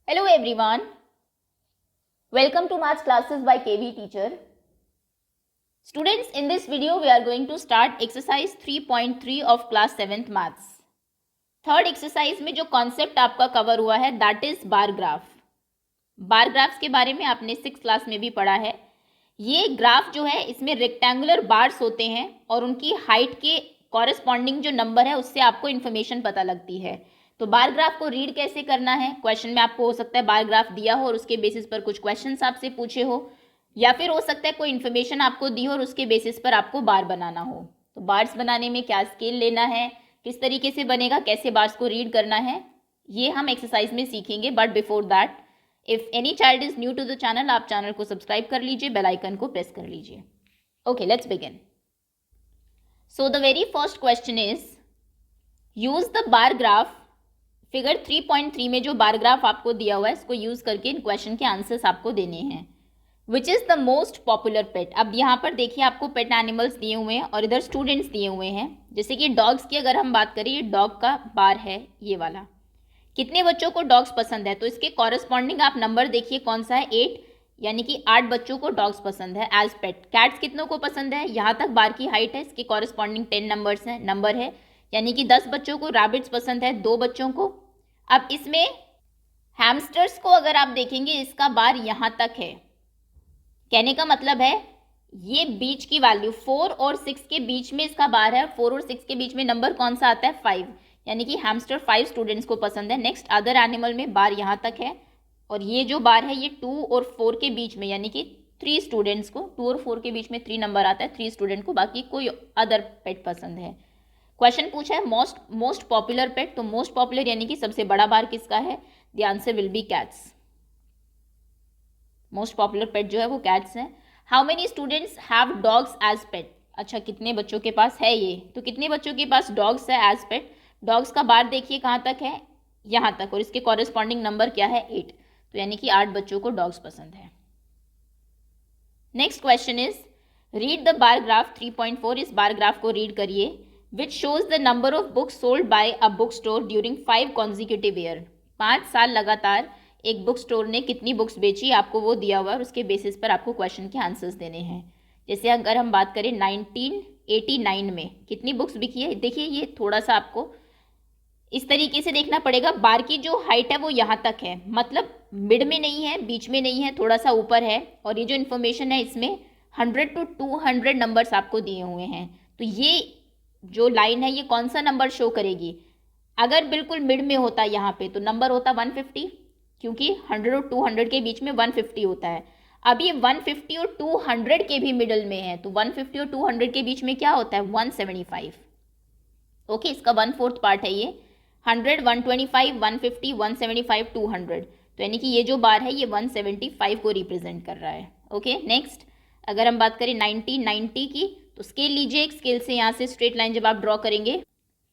Hello everyone. Welcome to Maths Classes by KV Teacher. Students, in this video we are going to start exercise 3.3 of class 7th Maths. Third exercise में जो concept आपका cover हुआ है that is bar graph. Bar graphs के बारे में आपने 6th class में भी पढ़ा है. ये ग्राफ जो है इसमें रेक्टेंगुलर बार्स होते हैं और उनकी हाइट के कॉरेस्पॉन्डिंग जो नंबर है उससे आपको इन्फॉर्मेशन पता लगती है. तो बार ग्राफ को रीड कैसे करना है, क्वेश्चन में आपको हो सकता है बार ग्राफ दिया हो और उसके बेसिस पर कुछ क्वेश्चंस आपसे पूछे हो, या फिर हो सकता है कोई इन्फॉर्मेशन आपको दी हो और उसके बेसिस पर आपको बार बनाना हो. तो बार्स बनाने में क्या स्केल लेना है, किस तरीके से बनेगा, कैसे बार्स को रीड करना है, ये हम एक्सरसाइज में सीखेंगे. But before that, if any child is new to the channel, आप चैनल को सब्सक्राइब कर लीजिए, बेल आइकन को प्रेस कर लीजिए. Okay, let's begin. So the very first question is use the bar graph. Figure 3.3 में जो बार ग्राफ आपको दिया हुआ है इसको यूज करके इन क्वेश्चन के आंसर्स आपको देने हैं. Which is the most popular pet. अब यहाँ पर देखिए आपको पेट एनिमल्स दिए हुए हैं और इधर स्टूडेंट्स दिए हुए हैं. जैसे कि डॉग्स की अगर हम बात करें, ये डॉग का बार है ये वाला. कितने बच्चों को डॉग्स पसंद है, तो इसके कॉरेस्पॉन्डिंग आप नंबर देखिए कौन सा है, 8, यानी कि 8 बच्चों को डॉग्स पसंद है एज पेट. कैट्स कितनों को पसंद है, यहाँ तक बार की हाइट है, इसके कॉरेस्पॉन्डिंग 10 नंबर है, यानी कि 10 बच्चों को. रैबिट्स पसंद है 2 बच्चों को. अब इसमें हैमस्टर्स को अगर आप देखेंगे इसका बार यहाँ तक है. कहने का मतलब है ये बीच की वैल्यू 4 और 6 के बीच में इसका बार है. 4 और 6 के बीच में नंबर कौन सा आता है, 5, यानी कि हैमस्टर 5 स्टूडेंट्स को पसंद है. नेक्स्ट अदर एनिमल में बार यहाँ तक है और ये जो बार है ये 2 और 4 के बीच में, यानी कि 3 स्टूडेंट्स को, 2 और 4 के बीच में 3 नंबर आता है, 3 स्टूडेंट को, बाकी कोई अदर पेट पसंद है. क्वेश्चन पूछा है मोस्ट पॉपुलर पेट, तो मोस्ट पॉपुलर यानी कि सबसे बड़ा बार किसका है, the answer will be cats. Most popular pet जो है वो कैट्स है. How many students have dogs as pet. अच्छा, कितने बच्चों के पास है ये, तो कितने बच्चों के पास डॉग्स है एज पेट. डॉग्स का बार देखिए कहाँ तक है, यहाँ तक, और इसके कॉरेस्पॉन्डिंग नंबर क्या है, 8, तो यानी कि 8 बच्चों को डॉग्स पसंद है. Next question is read the bar graph 3.4. इस बार ग्राफ को रीड करिए. which shows the number of books sold by a bookstore during 5 consecutive year. 5 साल लगातार एक बुक स्टोर ने कितनी बुक्स बेची, आपको वो दिया हुआ है और उसके बेसिस पर आपको क्वेश्चन के आंसर्स देने हैं. जैसे अगर हम बात करें 1989 में कितनी बुक्स बिकी है, देखिए ये थोड़ा सा आपको इस तरीके से देखना पड़ेगा. बार की जो हाइट है वो यहाँ तक है, मतलब मिड में नहीं है, बीच में नहीं है, थोड़ा सा ऊपर है. और ये जो इन्फॉर्मेशन है इसमें 100 to 200 नंबर्स आपको दिए हुए हैं. तो ये जो लाइन है ये कौन सा नंबर शो करेगी. अगर बिल्कुल मिड में होता यहाँ पे तो नंबर होता 150, क्योंकि 100 और 200 के बीच में 150 होता है. अब ये 150 और 200 के भी मिडल में है, तो 150 और 200 के बीच में क्या होता है, 175. ओके, इसका 1/4 पार्ट है ये. 100, 125, 150, 175, 200, तो यानी कि ये जो बार है ये 175 को रिप्रेजेंट कर रहा है. ओके, नेक्स्ट अगर हम बात करें 1990 की, तो स्केल लीजिए. एक स्केल से यहाँ से स्ट्रेट लाइन जब आप ड्रॉ करेंगे,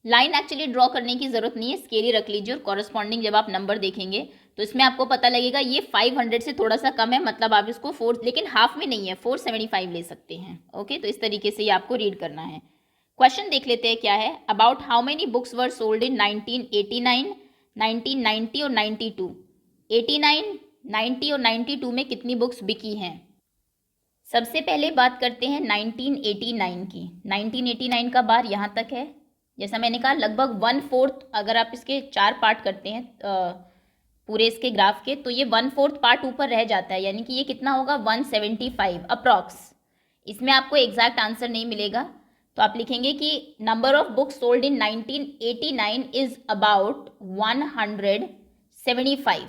लाइन एक्चुअली ड्रॉ करने की जरूरत नहीं है, स्केल ही रख लीजिए. और कॉरेस्पॉन्डिंग जब आप नंबर देखेंगे तो इसमें आपको पता लगेगा ये 500 से थोड़ा सा कम है, मतलब आप इसको 4, लेकिन हाफ में नहीं है, 475 ले सकते हैं. ओके, तो इस तरीके से ये आपको रीड करना है. क्वेश्चन देख लेते हैं क्या है. About how many books were sold in 1989, 1990 और 92. 89, 90 और 92 में कितनी बुक्स बिकी हैं. सबसे पहले बात करते हैं 1989 की. 1989 का बार यहाँ तक है, जैसा मैंने कहा लगभग 1/4. अगर आप इसके 4 पार्ट करते हैं पूरे इसके ग्राफ के, तो ये 1/4 पार्ट ऊपर रह जाता है, यानी कि ये कितना होगा, 175 अप्रॉक्स. इसमें आपको एग्जैक्ट आंसर नहीं मिलेगा, तो आप लिखेंगे कि number of books sold in 1989 is about 175.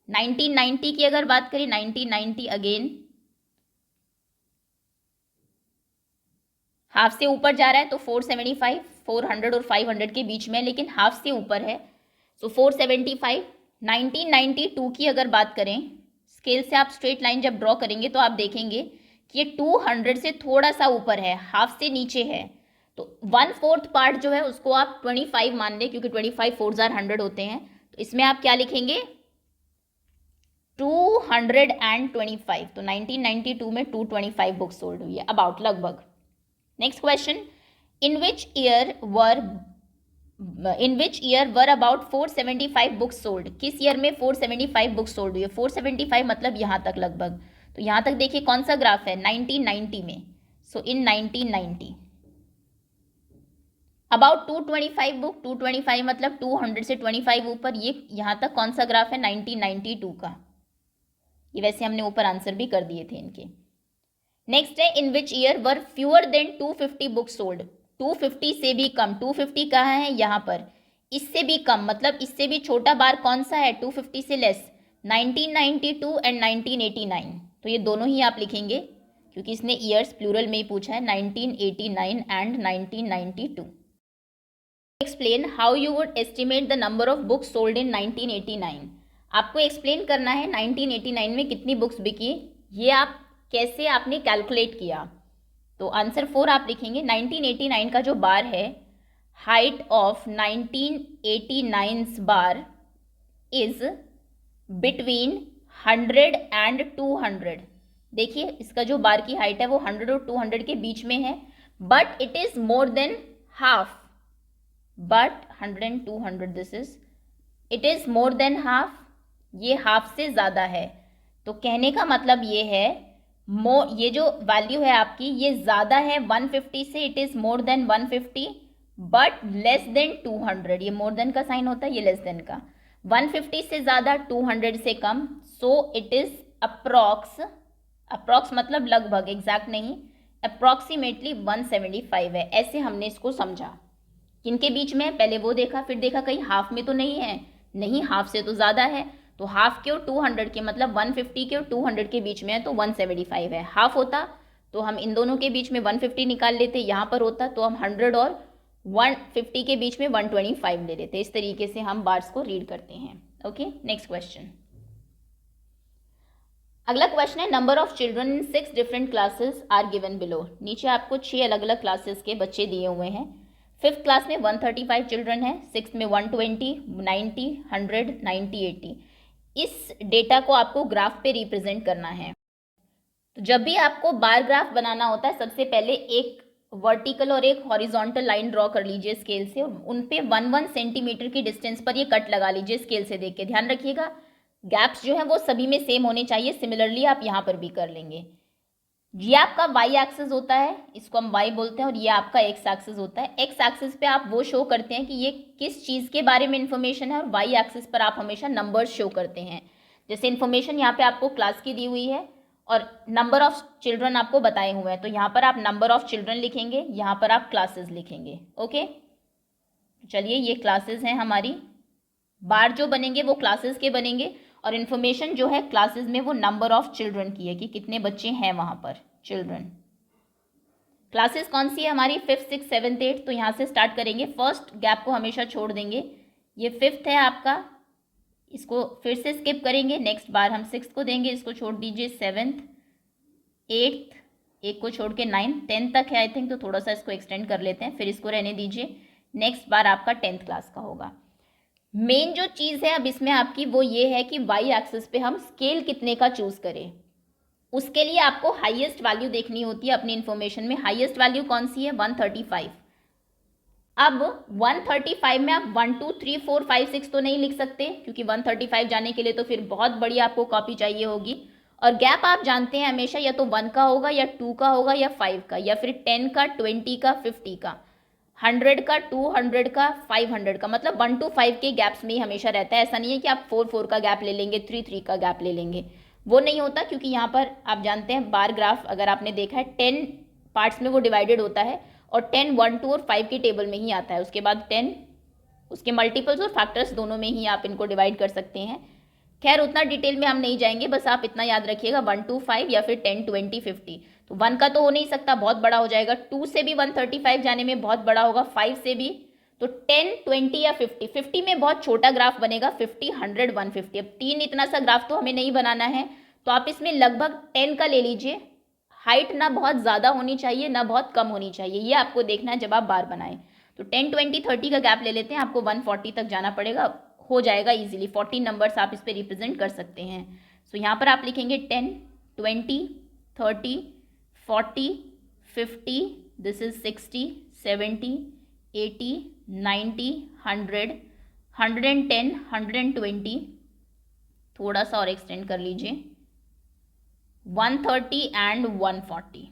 1990 की अगर बात करें, 1990 अगेन हाफ से ऊपर जा रहा है, तो 475, 400 और 500 के बीच में, लेकिन हाफ से ऊपर है, सो 475. 1992 की अगर बात करें, स्केल से आप स्ट्रेट लाइन जब ड्रॉ करेंगे तो आप देखेंगे कि ये 200 से थोड़ा सा ऊपर है, हाफ से नीचे है, तो 1/4 पार्ट जो है उसको आप 25 मान लें, क्योंकि 25 4 100 होते हैं. तो इसमें आप क्या लिखेंगे, 225. तो 1992 में 225 बुक्स सोल्ड हुई है, अबाउट, लगभग. Next question, in which year were in which year were about 475 books sold, किस ईयर में 475 बुक्स सोल्ड हुई है? 475 मतलब यहाँ तक लगभग, तो यहाँ तक देखिए कौन सा ग्राफ है, 1990 में। सो इन 1990 अबाउट 225 बुक, 225 मतलब 200 से 25 ऊपर, ये यहाँ तक कौन सा ग्राफ है, 1992 का। ये वैसे हमने ऊपर आंसर भी कर दिए थे इनके। नेक्स्ट है in which year were fewer than 250 books sold, 250 से भी कम, 250 कहाँ है, यहाँ पर, इससे भी कम मतलब इससे भी छोटा बार कौन सा है, 250 से लेस, 1992 एंड 1989। तो ये दोनों ही आप लिखेंगे क्योंकि इसने ईयर्स प्लूरल में ही पूछा है, 1989 and 1992। Explain how you would estimate the number of books sold in 1989। आपको एक्सप्लेन करना है 1989 में कितनी बुक्स बिकी, ये आप कैसे आपने कैलकुलेट किया। तो आंसर 4 आप लिखेंगे। 1989 का जो बार है, height of 1989 bar is between 100 and 200। देखिए इसका जो बार की हाइट है वो 100 और 200 के बीच में है, but it is more than half, but 100 and 200 this is, it is more than half, ये हाफ से ज़्यादा है। तो कहने का मतलब ये है ये जो वैल्यू है आपकी ये ज़्यादा है 150 से, it is more than 150 but less than 200, ये मोर देन का साइन होता है, ये लेस देन का, 150 से ज़्यादा 200 से कम, सो इट इज़ अप्रॉक्स मतलब लगभग, एग्जैक्ट नहीं, अप्रॉक्सीमेटली 175 है। ऐसे हमने इसको समझा। किनके बीच में, पहले वो देखा फिर देखा कहीं हाफ में तो नहीं है, नहीं हाफ से तो ज़्यादा है, तो हाफ के और 200 के मतलब 150 के और 200 के बीच में है तो 175 है। हाफ होता तो हम इन दोनों के बीच में 150 निकाल लेते, यहाँ पर होता तो हम 100 और 150 के बीच में 125 ले लेते। इस तरीके से हम बार्स को रीड करते हैं। Okay, next question. अगला क्वेश्चन है number of children in 6 different classes are given below. नीचे आपको 6 अलग अलग क्लासेस के बच्चे दिए हुए हैं। 5th क्लास में 135 चिल्ड्रन है, 6th में 120, 90, 100, 90, 80। इस डेटा को आपको ग्राफ पे रिप्रेजेंट करना है। तो जब भी आपको बार ग्राफ बनाना होता है, सबसे पहले एक वर्टिकल और एक हॉरिजॉन्टल लाइन ड्रॉ कर लीजिए स्केल से, उन पे 1-1 सेंटीमीटर की डिस्टेंस पर ये कट लगा लीजिए स्केल से देख के। ध्यान रखिएगा गैप्स जो हैं वो सभी में सेम होने चाहिए। सिमिलरली आप यहाँ पर भी कर लेंगे। ये आपका वाई एक्सिस होता है, इसको हम वाई बोलते हैं, और ये आपका एक्स एक्सिस होता है। एक्स एक्सिस पे आप वो शो करते हैं कि ये किस चीज़ के बारे में इन्फॉर्मेशन है, और वाई एक्सिस पर आप हमेशा नंबर्स शो करते हैं। जैसे इन्फॉर्मेशन यहाँ पे आपको क्लास की दी हुई है और नंबर ऑफ चिल्ड्रन आपको बताए हुए हैं, तो यहाँ पर आप नंबर ऑफ चिल्ड्रन लिखेंगे, यहाँ पर आप क्लासेस लिखेंगे। ओके, चलिए ये क्लासेस हैं हमारी, बार जो बनेंगे वो क्लासेस के बनेंगे, और इन्फॉर्मेशन जो है क्लासेस में वो नंबर ऑफ चिल्ड्रन की है कि कितने बच्चे हैं वहाँ पर चिल्ड्रन। क्लासेस कौन सी है हमारी, 5th 6th 7th 8th। तो यहाँ से स्टार्ट करेंगे, फर्स्ट गैप को हमेशा छोड़ देंगे। ये 5th है आपका, इसको फिर से स्किप करेंगे, नेक्स्ट बार हम 6th को देंगे, इसको छोड़ दीजिए, 7th 8th, एक को छोड़ के 9th 10th तक है आई थिंक, तो थोड़ा सा इसको एक्सटेंड कर लेते हैं, फिर इसको रहने दीजिए। नेक्स्ट बार आपका 10th क्लास का होगा। मेन जो चीज़ है अब इसमें आपकी वो ये है कि वाई एक्सिस पे हम स्केल कितने का चूज़ करें। उसके लिए आपको हाईएस्ट वैल्यू देखनी होती है अपनी इन्फॉर्मेशन में। हाईएस्ट वैल्यू कौन सी है, 135। अब 135 में आप 1 2 3 4 5 6 तो नहीं लिख सकते, क्योंकि 135 जाने के लिए तो फिर बहुत बड़ी आपको कॉपी चाहिए होगी। और गैप आप जानते हैं हमेशा या तो 1 का होगा या 2 का होगा या 5 का, या फिर 10 का, 20 का, 50 का, 100 का, 200 का, 500 का, मतलब 1 to 5 के गैप्स में ही हमेशा रहता है। ऐसा नहीं है कि आप 4 4 का गैप ले लेंगे, 3 3 का गैप ले लेंगे, वो नहीं होता। क्योंकि यहाँ पर आप जानते हैं बार ग्राफ अगर आपने देखा है 10 पार्ट्स में वो डिवाइडेड होता है, और 10 1 2 और 5 की टेबल में ही आता है। उसके बाद 10 उसके मल्टीपल्स और फैक्टर्स दोनों में ही आप इनको डिवाइड कर सकते हैं। खैर उतना डिटेल में हम नहीं जाएंगे, बस आप इतना याद रखिएगा 1 to 5 या फिर 10 20 50। तो 1 का तो हो नहीं सकता, बहुत बड़ा हो जाएगा। 2 से भी 135 जाने में बहुत बड़ा होगा, 5 से भी, तो 10 20 या 50। 50 में बहुत छोटा ग्राफ बनेगा, 50 100 150। अब 3 इतना सा ग्राफ तो हमें नहीं बनाना है, तो आप इसमें लगभग 10 का ले लीजिए। हाइट ना बहुत ज़्यादा होनी चाहिए ना बहुत कम होनी चाहिए, ये आपको देखना है जब आप बार बनाएं। तो 10 20 30 का गैप ले लेते हैं, आपको 140 तक जाना पड़ेगा, हो जाएगा इजीली। 14 नंबर्स आप इस पर रिप्रेजेंट कर सकते हैं। सो यहाँ पर आप लिखेंगे 10 20 30 40 50, दिस इज 60 70 80 90, 100, 110, 120, थोड़ा सा और एक्सटेंड कर लीजिए, 130 एंड 140।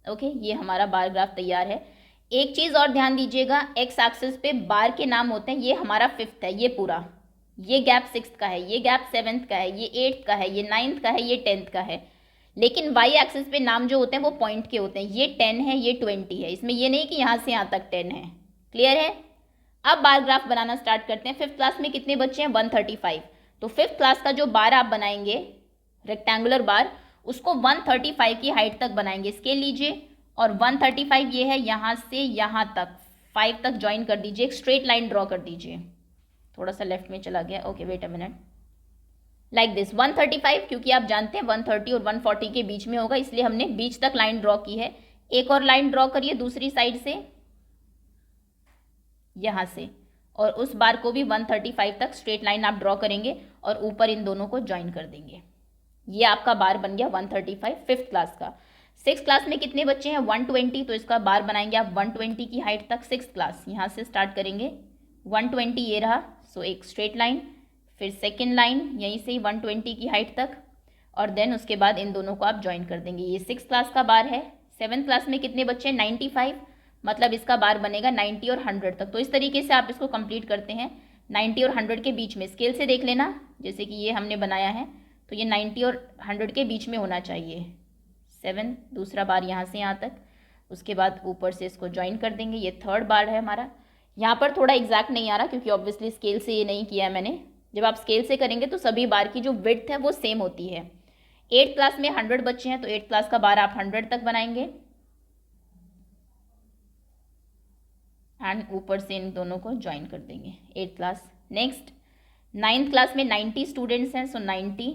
ओके, ये हमारा बार ग्राफ तैयार है। एक चीज़ और ध्यान दीजिएगा, एक्स एक्सिस पे बार के नाम होते हैं। ये हमारा 5th है, ये पूरा, ये गैप 6th का है, ये गैप 7th का है, ये 8th का है, ये 9th का है, ये 10th का है। लेकिन वाई एक्सिस पे नाम जो होते हैं वो पॉइंट के होते हैं। ये 10 है, ये 20 है, इसमें ये नहीं कि यहाँ से यहाँ तक 10 है। क्लियर है? अब बार ग्राफ बनाना स्टार्ट करते हैं। 5th क्लास में कितने बच्चे हैं? 135। तो 5th क्लास का जो बार आप बनाएंगे, रेक्टेंगुलर बार, उसको 135 की हाइट तक बनाएंगे। स्केल लीजिए और 135 ये है, यहाँ से यहाँ तक 5 तक ज्वाइन कर दीजिए, एक स्ट्रेट लाइन ड्रॉ कर दीजिए। थोड़ा सा लेफ्ट में चला गया, okay wait a minute, like this 135, क्योंकि आप जानते हैं 130 और 140 के बीच में होगा, इसलिए हमने बीच तक लाइन ड्रॉ की है। एक और लाइन ड्रॉ करिए दूसरी साइड से, यहाँ से, और उस बार को भी 135 तक स्ट्रेट लाइन आप ड्रॉ करेंगे और ऊपर इन दोनों को ज्वाइन कर देंगे। ये आपका बार बन गया 135 5th क्लास का। 6th क्लास में कितने बच्चे हैं? 120, तो इसका बार बनाएंगे आप 120 की हाइट तक। 6th क्लास यहाँ से स्टार्ट करेंगे, 120 ये रहा, सो एक स्ट्रेट लाइन, फिर सेकेंड लाइन यहीं से ही 120 की हाइट तक, और देन उसके बाद इन दोनों को आप ज्वाइन कर देंगे। ये 6th क्लास का बार है। 7th क्लास में कितने बच्चे हैं? 95, मतलब इसका बार बनेगा 90 और 100 तक। तो इस तरीके से आप इसको कंप्लीट करते हैं। 90 और 100 के बीच में, स्केल से देख लेना, जैसे कि ये हमने बनाया है, तो ये 90 और 100 के बीच में होना चाहिए। 7 दूसरा बार यहाँ से यहाँ तक, उसके बाद ऊपर से इसको ज्वाइन कर देंगे। ये 3rd बार है हमारा। यहाँ पर थोड़ा एग्जैक्ट नहीं आ रहा क्योंकि ऑब्वियसली स्केल से ये नहीं किया है मैंने। जब आप स्केल से करेंगे तो सभी बार की जो विड्थ है वो सेम होती है। 8th क्लास में 100 बच्चे हैं, तो 8th क्लास का बार आप 100 तक बनाएंगे एंड ऊपर से इन दोनों को ज्वाइन कर देंगे। 8th class. Next 9th class में 90 स्टूडेंट्स हैं, सो 90,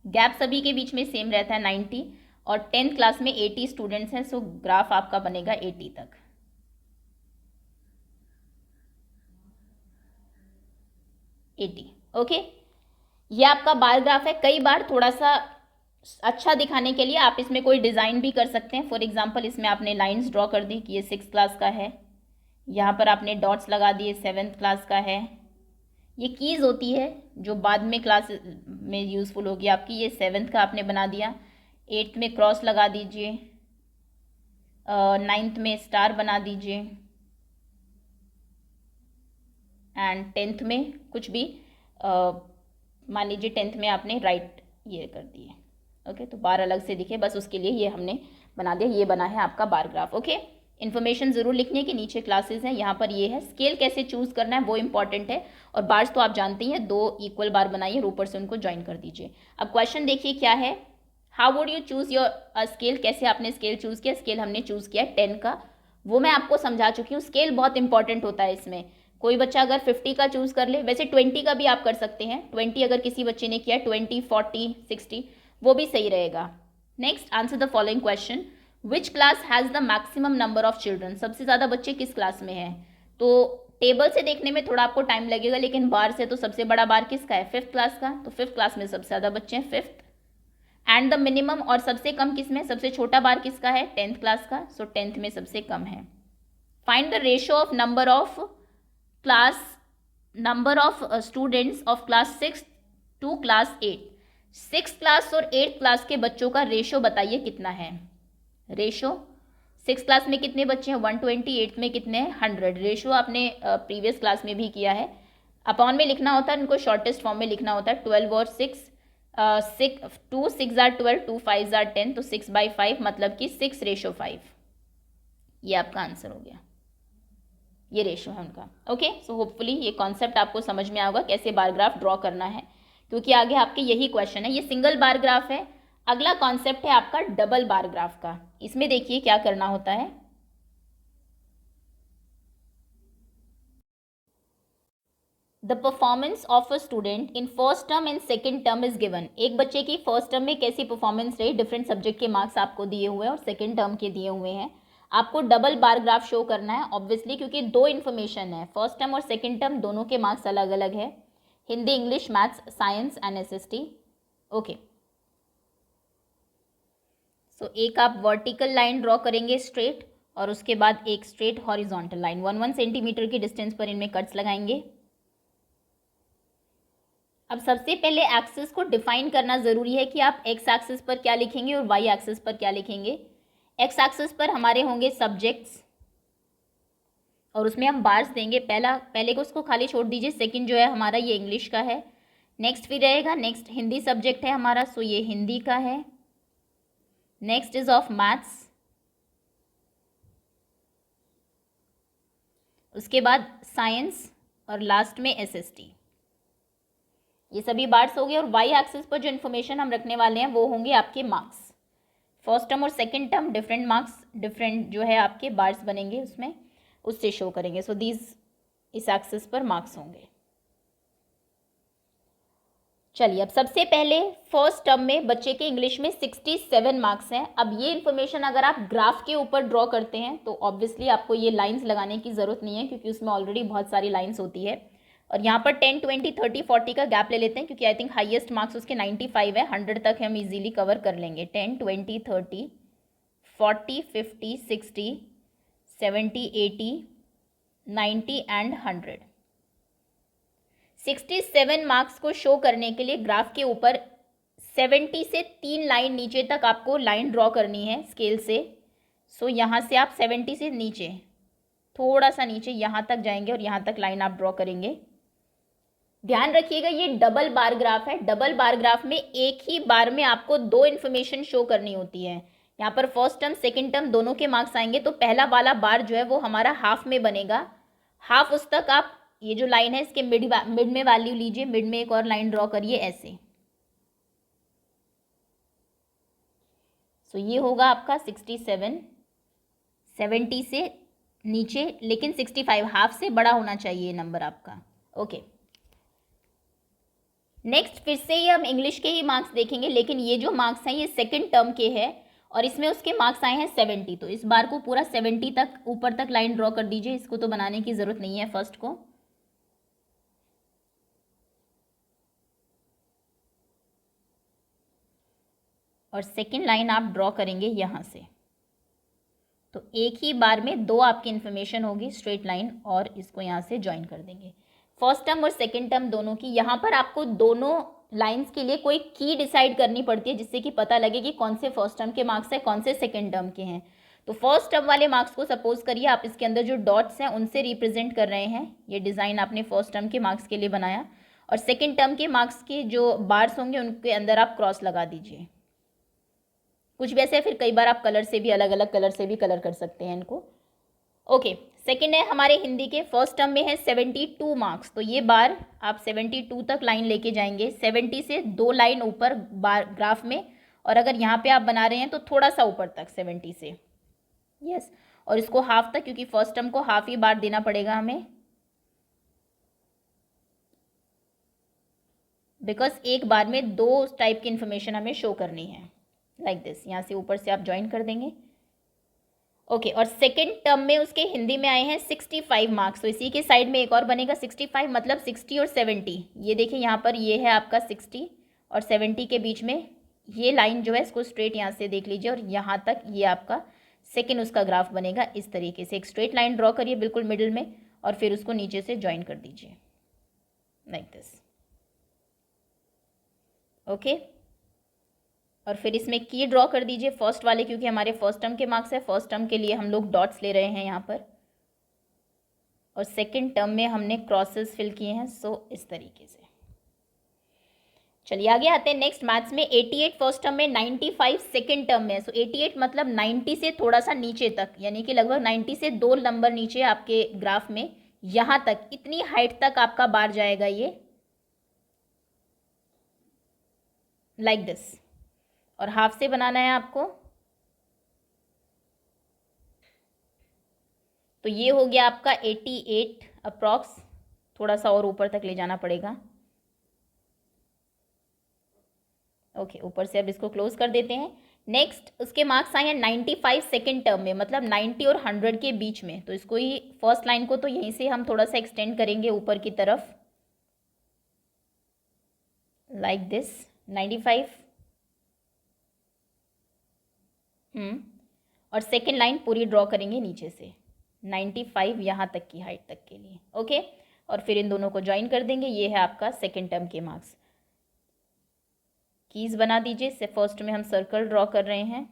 गैप सभी के बीच में सेम रहता है 90, और 10th क्लास में 80 स्टूडेंट्स हैं, सो ग्राफ आपका बनेगा 80 तक। 80, ओके। ये आपका बार ग्राफ है। कई बार थोड़ा सा अच्छा दिखाने के लिए आप इसमें कोई डिज़ाइन भी कर सकते हैं। फॉर एग्जांपल इसमें आपने लाइंस ड्रॉ कर दी कि ये 6th क्लास का है, यहाँ पर आपने डॉट्स लगा दिए, 7th क्लास का है। ये कीज़ होती है जो बाद में क्लास में यूज़फुल होगी आपकी। ये 7th का आपने बना दिया, 8th में क्रॉस लगा दीजिए, 9th में स्टार बना दीजिए, एंड 10th में कुछ भी, मान लीजिए 10th में आपने राइट ये कर दिए। ओके, तो बार अलग से दिखे, बस उसके लिए ये हमने बना दिया। ये बना है आपका बार ग्राफ। ओके, इन्फॉर्मेशन ज़रूर लिखनी है कि नीचे क्लासेस हैं, यहाँ पर ये है। स्केल कैसे चूज़ करना है वो इंपॉर्टेंट है, और बार्स तो आप जानते ही हैं, 2 इक्वल बार बनाइए और ऊपर से उनको ज्वाइन कर दीजिए। अब क्वेश्चन देखिए क्या है, how would you choose your scale, कैसे आपने स्केल चूज़ किया। स्केल हमने चूज़ किया 10 का, वो मैं आपको समझा चुकी हूँ। स्केल बहुत इंपॉर्टेंट होता है इसमें। कोई बच्चा अगर 50 का चूज़ कर ले, वैसे 20 का भी आप कर सकते हैं। 20 अगर किसी बच्चे ने किया, 20, 40, 60 वो भी सही रहेगा। Next, answer the following question, which class has the maximum number of children, सबसे ज़्यादा बच्चे किस क्लास में हैं। तो टेबल से देखने में थोड़ा आपको टाइम लगेगा, लेकिन बार से तो सबसे बड़ा बार किसका है? 5th क्लास का। तो 5th क्लास में सबसे ज़्यादा बच्चे हैं 5th, एंड द मिनिमम, और सबसे कम किस में? सबसे छोटा बार किसका है? 10th क्लास का। सो 10th में सबसे कम है। Find the ratio of number of students of class 6 to class 8। 6th class और 8th क्लास के बच्चों का रेशो बताइए कितना है। रेशो 6th क्लास में कितने बच्चे हैं? 120, 8th में कितने हैं? 100। रेशो आपने प्रीवियस क्लास में भी किया है। अपॉन में लिखना होता है, इनको शॉर्टेस्ट फॉर्म में लिखना होता है। 12 और 6, 2 6 आर 12, 2 5 आर 10, तो 6/5 मतलब कि 6:5। ये आपका आंसर हो गया, ये रेशो है उनका। ओके, सो होपफुली ये कॉन्सेप्ट आपको समझ में आएगा कैसे बार ग्राफ ड्रॉ करना है, क्योंकि आगे आपके यही क्वेश्चन है। ये सिंगल बार ग्राफ है। अगला कॉन्सेप्ट है आपका डबल बार ग्राफ का। इसमें देखिए क्या करना होता है। The performance of a student in first term and second term is given. एक बच्चे की फर्स्ट टर्म में कैसी परफॉर्मेंस रही, डिफरेंट सब्जेक्ट के मार्क्स आपको दिए हुए हैं और सेकेंड टर्म के दिए हुए हैं। आपको डबल बार ग्राफ शो करना है ऑब्वियसली, क्योंकि 2 इन्फॉर्मेशन है, फर्स्ट टर्म और सेकेंड टर्म दोनों के मार्क्स अलग अलग है। Hindi, English, maths, science and SST। Okay, so एक आप वर्टिकल लाइन ड्रॉ करेंगे स्ट्रेट, और उसके बाद एक स्ट्रेट हॉरिजॉन्टल लाइन 1 सेंटीमीटर की डिस्टेंस पर इनमें कट्स लगाएंगे। अब सबसे पहले एक्सिस को डिफाइन करना ज़रूरी है कि आप एक्स एक्सिस पर क्या लिखेंगे और वाई एक्सिस पर क्या लिखेंगे। एक्स एक्सिस पर हमारे होंगे सब्जेक्ट्स, और उसमें हम बार्स देंगे। पहले को उसको खाली छोड़ दीजिए। सेकंड जो है हमारा ये इंग्लिश का है। नेक्स्ट फिर रहेगा, नेक्स्ट हिंदी सब्जेक्ट है हमारा, सो ये हिंदी का है। नेक्स्ट इज ऑफ मैथ्स, उसके बाद साइंस, और लास्ट में एसएसटी। ये सभी बार्स हो गए। और वाई एक्सिस पर जो इन्फॉर्मेशन हम रखने वाले हैं वो होंगे आपके मार्क्स। फर्स्ट टर्म और second term different marks, different जो है आपके बार्स बनेंगे उसमें, उससे शो करेंगे। सो दीज इस एक्सिस पर मार्क्स होंगे। चलिए, अब सबसे पहले फर्स्ट टर्म में बच्चे के इंग्लिश में 67 मार्क्स हैं। अब ये इन्फॉर्मेशन अगर आप ग्राफ के ऊपर ड्रॉ करते हैं तो ऑब्वियसली आपको ये लाइंस लगाने की ज़रूरत नहीं है, क्योंकि उसमें ऑलरेडी बहुत सारी लाइंस होती है। और यहाँ पर 10, 20, 30, 40 का गैप ले लेते हैं, क्योंकि आई थिंक हाईएस्ट मार्क्स उसके 95 है। 100 तक हम इजीली कवर कर लेंगे। 10, 20, 30, 40, 50, 60, 70, 80, 90 एंड 100। 67 मार्क्स को शो करने के लिए ग्राफ के ऊपर 70 से 3 लाइन नीचे तक आपको लाइन ड्रॉ करनी है स्केल से। सो यहाँ से आप 70 से नीचे, थोड़ा सा नीचे यहाँ तक जाएंगे और यहाँ तक लाइन आप ड्रॉ करेंगे। ध्यान रखिएगा, ये डबल बार ग्राफ है। डबल बार ग्राफ में एक ही बार में आपको दो इन्फॉर्मेशन शो करनी होती है। यहाँ पर फर्स्ट टर्म सेकंड टर्म दोनों के मार्क्स आएंगे, तो पहला वाला बार जो है वो हमारा हाफ में बनेगा। हाफ उस तक आप ये जो लाइन है इसके मिड में वैल्यू लीजिए, मिड में एक और लाइन ड्रॉ करिए ऐसे। सो ये होगा आपका 67, 70 से नीचे, लेकिन 65 हाफ से बड़ा होना चाहिए नंबर आपका। ओके, नेक्स्ट फिर से ये हम इंग्लिश के ही मार्क्स देखेंगे, लेकिन ये जो मार्क्स हैं ये सेकंड टर्म के हैं और इसमें उसके मार्क्स आए हैं 70। तो इस बार को पूरा 70 तक ऊपर तक लाइन ड्रॉ कर दीजिए। इसको तो बनाने की ज़रूरत नहीं है फर्स्ट को। और सेकंड लाइन आप ड्रॉ करेंगे यहाँ से। तो एक ही बार में दो आपकी इन्फॉर्मेशन होगी स्ट्रेट लाइन, और इसको यहाँ से ज्वाइन कर देंगे। फर्स्ट टर्म और सेकंड टर्म दोनों की। यहाँ पर आपको दोनों लाइंस के लिए कोई की डिसाइड करनी पड़ती है, जिससे कि पता लगे कि कौन से फर्स्ट टर्म के मार्क्स हैं, कौन से सेकंड टर्म के हैं। तो फर्स्ट टर्म वाले मार्क्स को सपोज करिए आप इसके अंदर जो डॉट्स हैं उनसे रिप्रेजेंट कर रहे हैं। ये डिज़ाइन आपने फर्स्ट टर्म के मार्क्स के लिए बनाया, और सेकेंड टर्म के मार्क्स के जो बार्स होंगे उनके अंदर आप क्रॉस लगा दीजिए। कुछ भी ऐसे, फिर कई बार आप कलर से भी, अलग अलग कलर से भी कलर कर सकते हैं इनको। ओके, सेकंड है हमारे हिंदी के। फर्स्ट टर्म में है 72 मार्क्स, तो ये बार आप 72 तक लाइन लेके जाएंगे। 70 से दो लाइन ऊपर बार ग्राफ में, और अगर यहाँ पे आप बना रहे हैं तो थोड़ा सा ऊपर तक 70 से, यस। और इसको हाफ तक, क्योंकि फर्स्ट टर्म को हाफ ही बार देना पड़ेगा हमें, बिकॉज एक बार में दो टाइप की इन्फॉर्मेशन हमें शो करनी है। लाइक दिस, यहाँ से ऊपर से आप ज्वाइन कर देंगे। ओके, और सेकेंड टर्म में उसके हिंदी में आए हैं 65 मार्क्स, तो इसी के साइड में एक और बनेगा 65, मतलब 60 और 70। ये देखिए यहाँ पर ये है आपका 60 और 70 के बीच में ये लाइन जो है इसको स्ट्रेट यहाँ से देख लीजिए, और यहाँ तक ये आपका सेकेंड उसका ग्राफ बनेगा। इस तरीके से एक स्ट्रेट लाइन ड्रॉ करिए बिल्कुल मिडिल में, और फिर उसको नीचे से ज्वाइन कर दीजिए लाइक दिस। ओके, और फिर इसमें की ड्रॉ कर दीजिए फर्स्ट वाले, क्योंकि हमारे फर्स्ट टर्म के मार्क्स है। फर्स्ट टर्म के लिए हम लोग डॉट्स ले रहे हैं यहाँ पर, और सेकंड टर्म में हमने क्रॉसेस फिल किए हैं। सो इस तरीके से। चलिए आगे आते हैं नेक्स्ट मैथ्स में। 88 फर्स्ट टर्म में, 95 सेकंड टर्म में। सो 88 मतलब 90 से थोड़ा सा नीचे तक, यानी कि लगभग 90 से दो नंबर नीचे आपके ग्राफ में, यहाँ तक, इतनी हाइट तक आपका बार जाएगा ये, लाइक दिस। और हाफ से बनाना है आपको। तो ये हो गया आपका 88 अप्रॉक्स, थोड़ा सा और ऊपर तक ले जाना पड़ेगा। ओके, ऊपर से अब इसको क्लोज कर देते हैं। नेक्स्ट उसके मार्क्स आए हैं 95 सेकेंड टर्म में, मतलब 90 और 100 के बीच में। तो इसको ही फर्स्ट लाइन को तो यहीं से हम थोड़ा सा एक्सटेंड करेंगे ऊपर की तरफ, लाइक दिस। 95 और सेकेंड लाइन पूरी ड्रॉ करेंगे नीचे से 95 यहाँ तक की हाइट तक के लिए। ओके, और फिर इन दोनों को ज्वाइन कर देंगे। ये है आपका सेकेंड टर्म के मार्क्स। कीज़ बना दीजिए। से फर्स्ट में हम सर्कल ड्रॉ कर रहे हैं,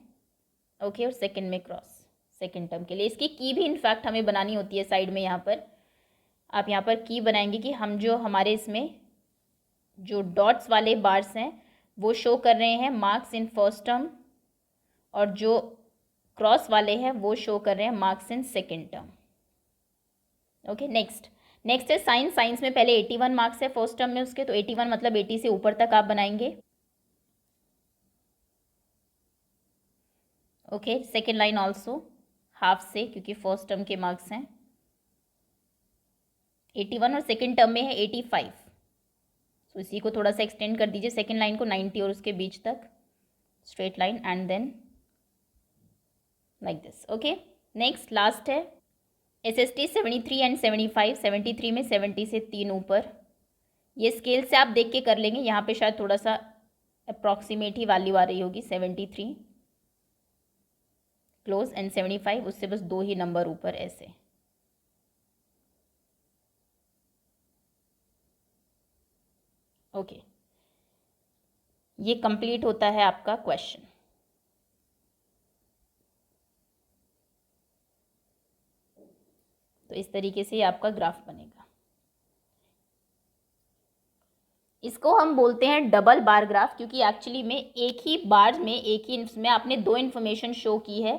ओके, और सेकेंड में क्रॉस सेकेंड टर्म के लिए। इसकी की भी इनफैक्ट हमें बनानी होती है साइड में। यहाँ पर आप यहाँ पर की बनाएंगे कि हम जो हमारे इसमें जो डॉट्स वाले बार्स हैं वो शो कर रहे हैं मार्क्स इन फर्स्ट टर्म, और जो क्रॉस वाले हैं वो शो कर रहे हैं marks in second term. Okay, next है साइंस। साइंस में पहले 81 मार्क्स है फर्स्ट टर्म में उसके, तो 81 मतलब 80 से ऊपर तक आप बनाएंगे। Okay, second line also half से, क्योंकि फर्स्ट टर्म के मार्क्स हैं 81 और सेकेंड टर्म में है 85, तो इसी को थोड़ा सा एक्सटेंड कर दीजिए सेकेंड लाइन को 90 और उसके बीच तक, straight line, and then like this. Okay, next last है SST 73 एंड 75। 73 में 70 से 3 ऊपर। ये स्केल से आप देख के कर लेंगे, यहाँ पे शायद थोड़ा सा अप्रॉक्सीमेट ही वैल्यू आ रही होगी। 73 क्लोज एंड 75 उससे बस 2 ही नंबर ऊपर ऐसे। ओके, ये कंप्लीट होता है आपका क्वेश्चन। तो इस तरीके से ये आपका ग्राफ बनेगा। इसको हम बोलते हैं डबल बार ग्राफ, क्योंकि एक्चुअली में एक ही बार में एक ही इसमें आपने 2 इन्फॉर्मेशन शो की है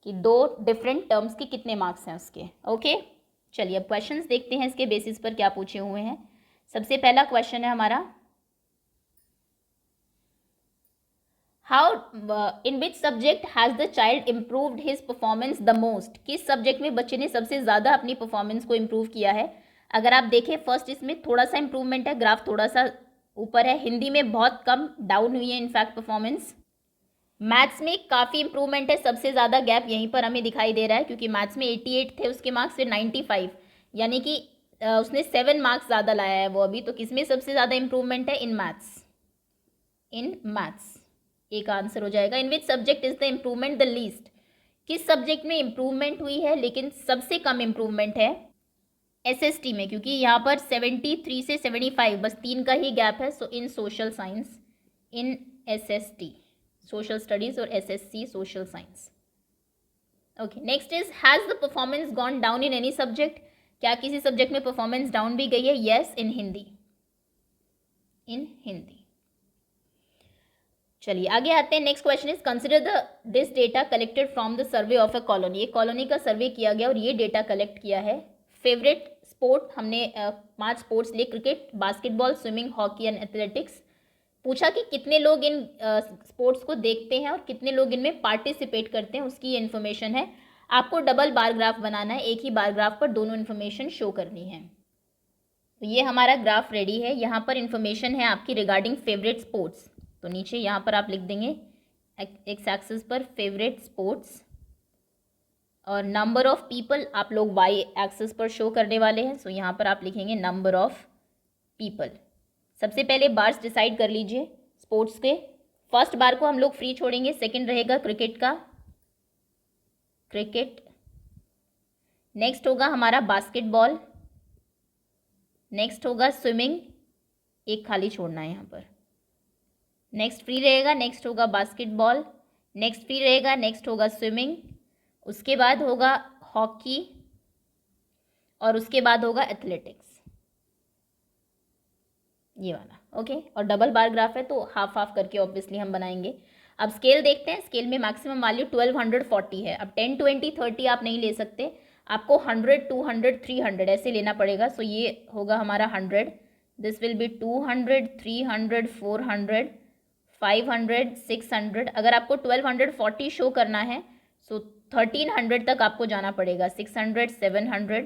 कि 2 डिफरेंट टर्म्स के कितने मार्क्स हैं उसके। ओके, चलिए अब क्वेश्चंस देखते हैं इसके बेसिस पर क्या पूछे हुए हैं। सबसे पहला क्वेश्चन है हमारा, how in which subject has the child improved his performance the most. किस सब्जेक्ट में बच्चे ने सबसे ज़्यादा अपनी परफॉर्मेंस को इम्प्रूव किया है। अगर आप देखें फर्स्ट इसमें थोड़ा सा इम्प्रूवमेंट है, ग्राफ थोड़ा सा ऊपर है। हिंदी में बहुत कम डाउन हुई है इनफैक्ट परफॉर्मेंस। मैथ्स में काफ़ी इंप्रूवमेंट है, सबसे ज़्यादा गैप यहीं पर हमें दिखाई दे रहा है, क्योंकि मैथ्स में 88 थे उसके मार्क्स, फिर 95, यानी कि उसने 7 मार्क्स ज़्यादा लाया है वो अभी। तो किसमें सबसे ज़्यादा इंप्रूवमेंट है, इन मैथ्स। इन मैथ्स एक आंसर हो जाएगा। In which subject is the improvement the least. किस सब्जेक्ट में इम्प्रूवमेंट हुई है लेकिन सबसे कम इम्प्रूवमेंट है, SST में, क्योंकि यहाँ पर 73 से 75 बस 3 का ही गैप है। सो इन सोशल साइंस, इन SST सोशल स्टडीज और SSC social science. Okay, next is has the performance gone down in any subject. क्या किसी सब्जेक्ट में परफॉर्मेंस डाउन भी गई है, येस, इन हिंदी। इन हिंदी। चलिए आगे आते हैं। Next question is consider this data collected from the survey of a colony. एक कॉलोनी का सर्वे किया गया और ये डेटा कलेक्ट किया है। फेवरेट स्पोर्ट हमने 5 स्पोर्ट्स लिए, cricket, basketball, swimming, hockey and athletics. पूछा कि कितने लोग इन स्पोर्ट्स को देखते हैं और कितने लोग इनमें पार्टिसिपेट करते हैं, उसकी इन्फॉर्मेशन है। आपको डबल बार ग्राफ बनाना है, एक ही बार ग्राफ पर दोनों इन्फॉर्मेशन शो करनी है। तो ये हमारा ग्राफ रेडी है। यहाँ पर इन्फॉर्मेशन है आपकी रिगार्डिंग फेवरेट स्पोर्ट्स, तो नीचे यहाँ पर आप लिख देंगे एक्स एक्सिस पर फेवरेट स्पोर्ट्स, और नंबर ऑफ पीपल आप लोग वाई एक्सिस पर शो करने वाले हैं। सो यहाँ पर आप लिखेंगे नंबर ऑफ पीपल। सबसे पहले बार्स डिसाइड कर लीजिए स्पोर्ट्स के। फर्स्ट बार को हम लोग फ्री छोड़ेंगे, सेकंड रहेगा क्रिकेट का, क्रिकेट। नेक्स्ट होगा हमारा बास्केटबॉल, नेक्स्ट होगा स्विमिंग, एक खाली छोड़ना है यहाँ पर। नेक्स्ट फ्री रहेगा, नेक्स्ट होगा बास्केटबॉल, नेक्स्ट फ्री रहेगा, नेक्स्ट होगा स्विमिंग, उसके बाद होगा हॉकी, और उसके बाद होगा एथलेटिक्स, ये वाला। ओके, और डबल बार ग्राफ है तो हाफ हाफ करके ऑब्वियसली हम बनाएंगे। अब स्केल देखते हैं। स्केल में मैक्सिमम वैल्यू 1240 है। अब 10, 20, 30 आप नहीं ले सकते, आपको 100, 200, 300 ऐसे लेना पड़ेगा। सो ये होगा हमारा 100, दिस विल बी 200, 300, 400, 500, 600। अगर आपको 1240 शो करना है सो 1300 तक आपको जाना पड़ेगा। 600, 700,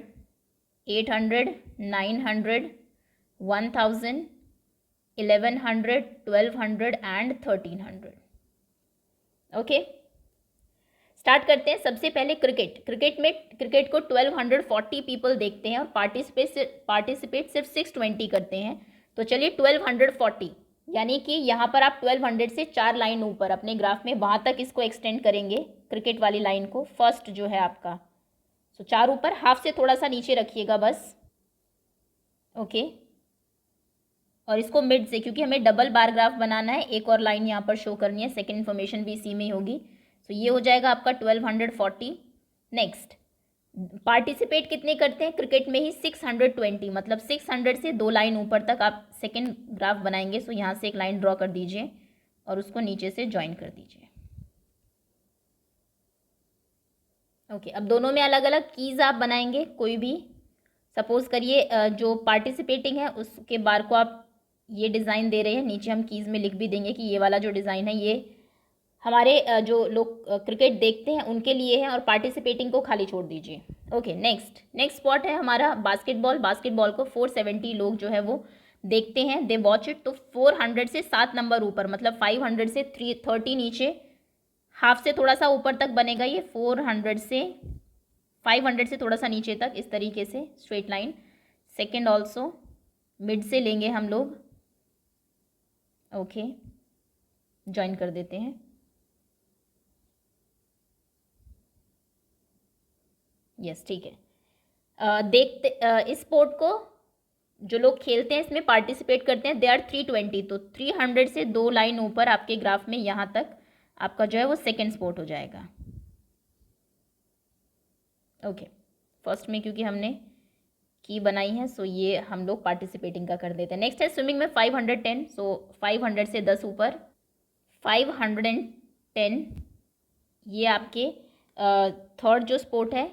800, 900, 1000, 1100, 1200 एंड 1300। ओके, स्टार्ट करते हैं। सबसे पहले क्रिकेट को 1240 पीपल देखते हैं और पार्टिसिपेट सिर्फ 620 करते हैं। तो चलिए 1240 यानी कि यहाँ पर आप 1200 से 4 लाइन ऊपर अपने ग्राफ में वहाँ तक इसको एक्सटेंड करेंगे, क्रिकेट वाली लाइन को, फर्स्ट जो है आपका। सो 4 ऊपर, हाफ से थोड़ा सा नीचे रखिएगा बस, ओके। और इसको मिड से, क्योंकि हमें डबल बार ग्राफ बनाना है, एक और लाइन यहाँ पर शो करनी है, सेकेंड इन्फॉर्मेशन भी इसी में ही होगी। सो ये हो जाएगा आपका 1240। नेक्स्ट, पार्टिसिपेट कितने करते हैं क्रिकेट में ही? 620, मतलब 600 से 2 लाइन ऊपर तक आप सेकेंड ग्राफ बनाएंगे। सो यहाँ से एक लाइन ड्रॉ कर दीजिए और उसको नीचे से ज्वाइन कर दीजिए, ओके। अब दोनों में अलग अलग कीज़ आप बनाएंगे, कोई भी सपोज करिए जो पार्टिसिपेटिंग है उसके बार को आप ये डिज़ाइन दे रहे हैं, नीचे हम कीज़ में लिख भी देंगे कि ये वाला जो डिज़ाइन है ये हमारे जो लोग क्रिकेट देखते हैं उनके लिए है, और पार्टिसिपेटिंग को खाली छोड़ दीजिए, ओके। नेक्स्ट स्पॉट है हमारा बास्केटबॉल। बास्केटबॉल को 470 लोग जो है वो देखते हैं, दे वॉच इट। तो 400 से 7 नंबर ऊपर, मतलब 500 से 330 नीचे, हाफ से थोड़ा सा ऊपर तक बनेगा ये, 400 से 500 से थोड़ा सा नीचे तक, इस तरीके से straight line. Second also mid से लेंगे हम लोग, ओके, ज्वाइन कर देते हैं, यस, ठीक है। देखते इस स्पोर्ट को जो लोग खेलते हैं, इसमें पार्टिसिपेट करते हैं, दे आर 320। तो 300 से 2 लाइन ऊपर आपके ग्राफ में यहाँ तक आपका जो है वो सेकेंड स्पोर्ट हो जाएगा, ओके। फर्स्ट में क्योंकि हमने की बनाई है, सो ये हम लोग पार्टिसिपेटिंग का कर देते हैं। नेक्स्ट है स्विमिंग में 510। सो 500 से 10 ऊपर, 510 ये आपके थर्ड जो स्पोर्ट है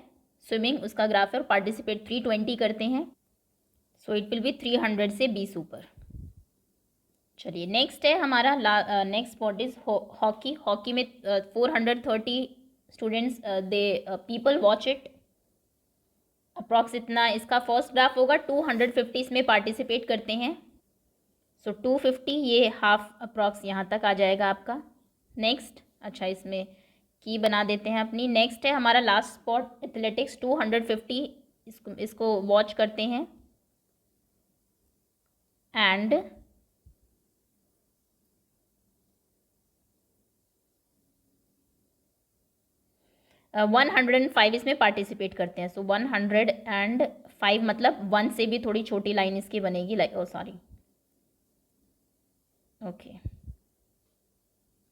स्विमिंग, उसका ग्राफ है, और पार्टिसिपेट 320 करते हैं। सो इट विल बी 300 से 20 ऊपर। चलिए नेक्स्ट है हमारा next sport is hockey. Hockey में 430 students they people watch it, approx इतना इसका फर्स्ट ग्राफ होगा। 250 इसमें पार्टिसिपेट करते हैं, सो 250 ये हाफ अप्रॉक्स यहाँ तक आ जाएगा आपका। नेक्स्ट, अच्छा इसमें की बना देते हैं अपनी। नेक्स्ट है हमारा लास्ट स्पॉट एथलेटिक्स, 250 इसको वॉच करते हैं, एंड 105 इसमें पार्टिसिपेट करते हैं। सो 105 मतलब 1 से भी थोड़ी छोटी लाइन इसकी बनेगी, like sorry, okay,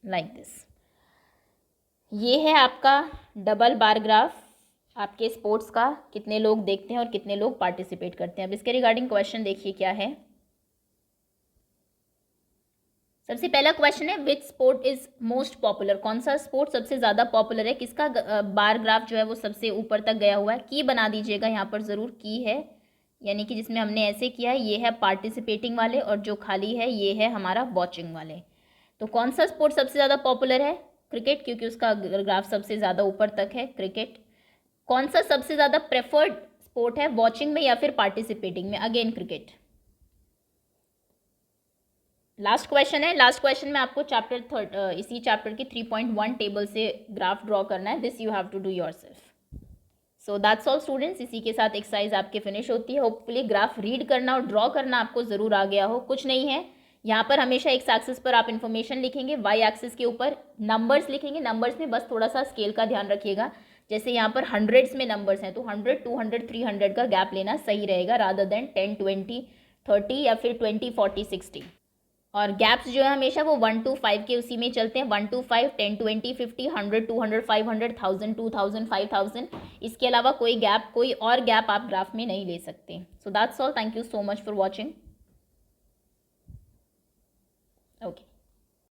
like this. ये है आपका डबल बार ग्राफ आपके स्पोर्ट्स का, कितने लोग देखते हैं और कितने लोग पार्टिसिपेट करते हैं। अब इसके रिगार्डिंग क्वेश्चन देखिए क्या है। सबसे पहला क्वेश्चन है which sport is most popular, कौन सा स्पोर्ट सबसे ज़्यादा पॉपुलर है, किसका बार ग्राफ जो है वो सबसे ऊपर तक गया हुआ है। की बना दीजिएगा यहाँ पर ज़रूर, की है यानी कि जिसमें हमने ऐसे किया है, ये है पार्टिसिपेटिंग वाले, और जो खाली है ये है हमारा वॉचिंग वाले। तो कौन सा स्पोर्ट सबसे ज़्यादा पॉपुलर है? क्रिकेट, क्योंकि उसका ग्राफ सबसे ज़्यादा ऊपर तक है, क्रिकेट। कौन सा सबसे ज़्यादा प्रेफर्ड स्पोर्ट है, वॉचिंग में या फिर पार्टिसिपेटिंग में? Again cricket. लास्ट क्वेश्चन है, लास्ट क्वेश्चन में आपको इसी चैप्टर की 3.1 टेबल से ग्राफ ड्रॉ करना है। This you have to do yourself. So that's all students, इसी के साथ एक्सरसाइज आपके फिनिश होती है। होपफुली ग्राफ रीड करना और ड्रॉ करना आपको ज़रूर आ गया हो। कुछ नहीं है, यहाँ पर हमेशा एक्स एक्सिस पर आप इन्फॉर्मेशन लिखेंगे, वाई एक्सिस के ऊपर नंबर्स लिखेंगे। नंबर्स में बस थोड़ा सा स्केल का ध्यान रखिएगा, जैसे यहाँ पर हंड्रेड्स में नंबर्स हैं तो 100, 200, 300 का गैप लेना सही रहेगा, रादर देन 10, 20, 30 या फिर 20, 40, 60। और गैप्स जो है हमेशा वो 1 to 5 के उसी में चलते हैं, 1 to 5, 10, 20, 50, 100, 200, 500, 1000, 2000, 5000। इसके अलावा कोई और गैप आप ग्राफ में नहीं ले सकते। सो that's all, thank you so much for watching.